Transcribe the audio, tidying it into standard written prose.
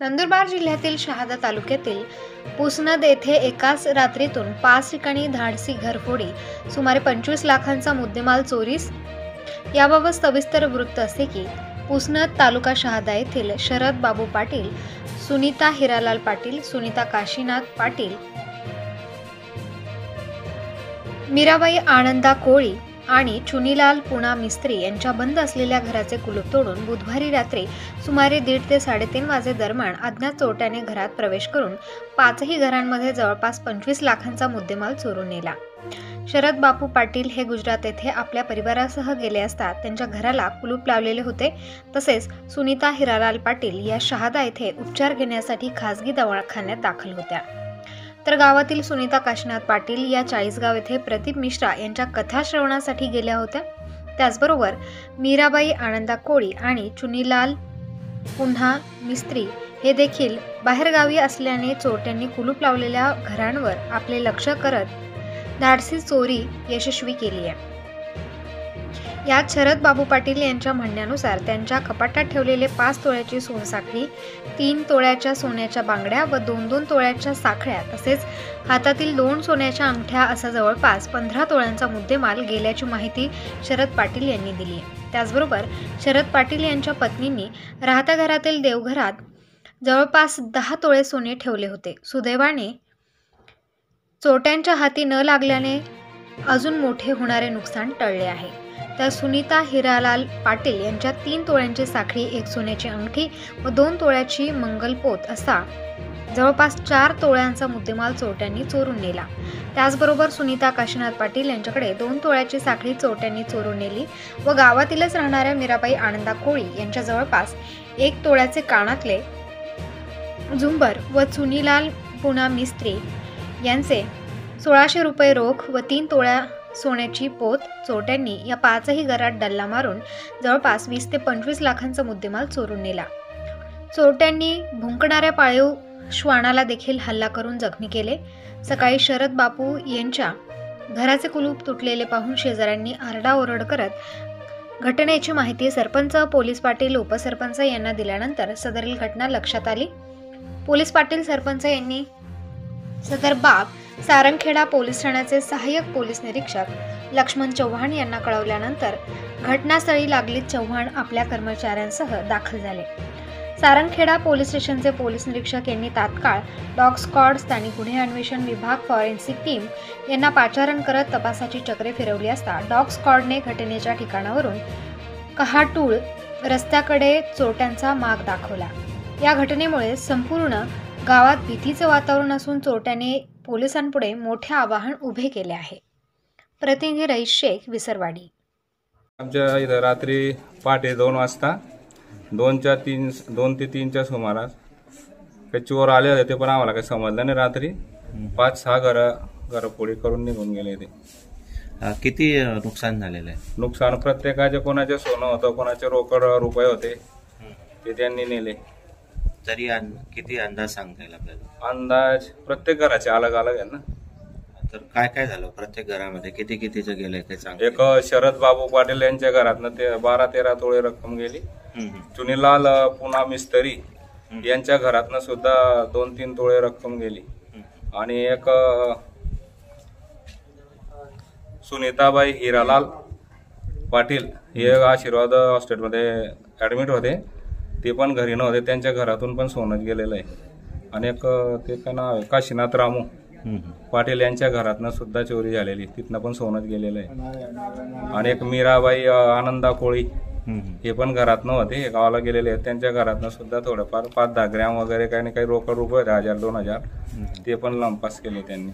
नंदुरबार जिल्ह्यातील शहादा तालुक्यातील पुसनद येथे एकाच रात्रीतून 5 ठिकाणी धाडसी घरफोडी, सुमारे 25 लाखांचा मुद्देमाल चोरीस। याबाबत सविस्तर वृत्त असे की पुसनद तालुका शहादा येथील शरद बाबू पाटील, सुनीता हिरालाल पाटील, सुनीता काशीनाथ पाटील, मीराबाई आनंदा कोळी आणि चुनीलाल पुना मिस्त्री यांच्या बंद असलेल्या घराचे कुलूप तोडून बुधवारी रात्री सुमारे 1:30 ते 3:30 वाजे दरम्यान अज्ञात चोरट्याने घरात प्रवेश करून 5ही घरांमध्ये जवळपास 25 लाखांचा मुद्देमाल चोरून नेला। शरद बापू पाटील हे गुजरात येथे आपल्या परिवारासह गेले असता त्यांच्या घराला कुलूप लावलेले होते। तसेच सुनीता हिरालाल पाटील या शहादा येथे उपचार घेण्यासाठी खासगी दवाखान्यात दाखल होत्या। तर गावातील सुनीता काशीनाथ पाटील या 40गाव येथे प्रदीप मिश्रा यांच्या कथा श्रवणासाठी गेल्या होत्या। त्याचबरोबर मीराबाई आनंदा कोळी आणि चुनीलाल पुन्हा मिस्त्री हे देखील बाहेरगावी असल्याने चोरट्यांनी कुलूप लावलेल्या घरांवर आपले लक्ष करत धाडसी चोरी यशस्वी केली आहे। यात शरद बाबू पाटील यांच्या म्हणण्यानुसार त्यांच्या कपाटात ठेवलेले 5 तोळ्याची सोनसाखळी, 3 तोळ्याच्या सोन्याच्या बांगड्या व 2-2 तोळ्याच्या साखळ्या तसेच हातातील 2 सोन्याच्या अंगठ्या असा जवळपास 15 तोळ्यांचा मुद्देमाल गेल्याची माहिती शरद पाटील यांनी दिली आहे। त्याचबरोबर शरद पाटील यांच्या पत्नींनी राहत्या घरातील देवघरात जवळपास 10 तोळे सोने ठेवले होते। सुदैवाने चोरट्यांच्या हाती न लागल्याने अजून मोठे होणारे नुकसान टळले आहे। तर सुनीता हिरालाल पाटील यांच्या 3 तोळ्यांची साखळी, 1 सोन्याची अंगठी व 2 तोळ्याची मंगलपोत असा जवळपास 4 तोळ्यांचा मुद्देमाल चोरट्यांनी चोरून नेला। त्याचबरोबर सुनीता काशीनाथ पाटील यांच्याकडे 2 तोळ्याची साखळी चोरट्यांनी चोरून नेली व गावातीलच राहणाऱ्या मीराबाई आनंदा कोळी यांच्या जवळपास 1 तोळ्याचे कानातले, झुंबर व चुनीलाल पुना मिस्त्री यांचे 1600 रुपये रोख व 3 तोळ्या सोन्याची पोत चोरट्यांनी या 5ही घरात डल्ला मारून जवळपास 20 ते 25 लाखांचा मुद्देमाल चोरून नेला। चोरट्यांनी भुंकणाऱ्या पाळीव श्वानाला देखील हल्ला करून जखमी केले। सकाळी शरद बापू यांच्या घराचे कुलूप तुटलेले पाहून शेजाऱ्यांनी आरडाओरड करत घटनेची माहिती सरपंच, पोलीस पाटील, उपसरपंच यांना दिल्यानंतर सदरील घटना लक्षात आली। पोलीस पाटील, सरपंच यांनी सदर बाब सारंगखेडा पोलीस ठाण्याचे सहाय्यक पोलीस निरीक्षक लक्ष्मण चव्हाण यांना कळवल्यानंतर घटनास्थळी लागलीच चव्हाण आपल्या कर्मचाऱ्यांसह दाखल झाले। सारंगखेडा पोलीस स्टेशनचे पोलीस निरीक्षक यांनी तात्काळ डॉग स्क्वॉड, स्थानिक गुन्हे अन्वेषण विभाग, फॉरेन्सिक टीम यांना पाचारण करत तपासाची चक्रे फिरवली असता डॉग स्क्वॉडने घटनेच्या ठिकाणावरून कहाटूळ रस्त्याकडे चोरट्यांचा माग दाखवला। या घटनेमुळे संपूर्ण गावात भीतीचे वातावरण असून चोरट्याने पोलिसांपुढे मोठे आव्हान उभे केले आहे। प्रतिनिधी रईस शेख, विसरवाडी। आमच्या इथं रात्री पहाटे 2 वाजता 2 ते 3च्या सुमारास काही चोर आले होते, ते पण आम्हाला काही समजलं नाही। रात्री 5-6 घरफोडी करून निघून गेले ते। किती नुकसान झालेलं आहे? नुकसान प्रत्येकाचे, कोणाचे सोनं होतं, कोणाचे रोकड रुपये होते, ते त्यांनी नेले। तरी किती अंदाज सांगता येईल आपल्याला? अंदाज प्रत्येक घराचे अलग अलग आहे ना। तर काय काय झालं प्रत्येक घरामध्ये? कितीचं गेलंय ते सांग। एक शरद बाबू पाटील यांच्या घरातनं ते 12-13 तोळे रक्कम गेली। चुनीलाल पुना मिस्त्री यांच्या घरातनं सुद्धा 2-3 तोळे रक्कम गेली। आणि एक सुनीताबाई हिरालाल पाटील हे आशीर्वाद हॉस्पिटलमध्ये ऍडमिट होते, ते पण घरी नव्हते, त्यांच्या घरातून पण सोनं गेलेलं आहे। आणि एक ते काय नाव आहे, काशीनाथ रामू पाटील यांच्या घरातनं सुद्धा चोरी झालेली, तिथनं पण सोनं गेलेलं आहे। आणि एक मीराबाई आनंदा कोळी हे पण घरात नव्हते, हे गावाला गेलेले आहेत, त्यांच्या घरातनं सुद्धा थोडंफार 5-10 ग्रॅम वगैरे काही ना काही रोकड रुपये 1000-2000 ते पण लंपास केले त्यांनी।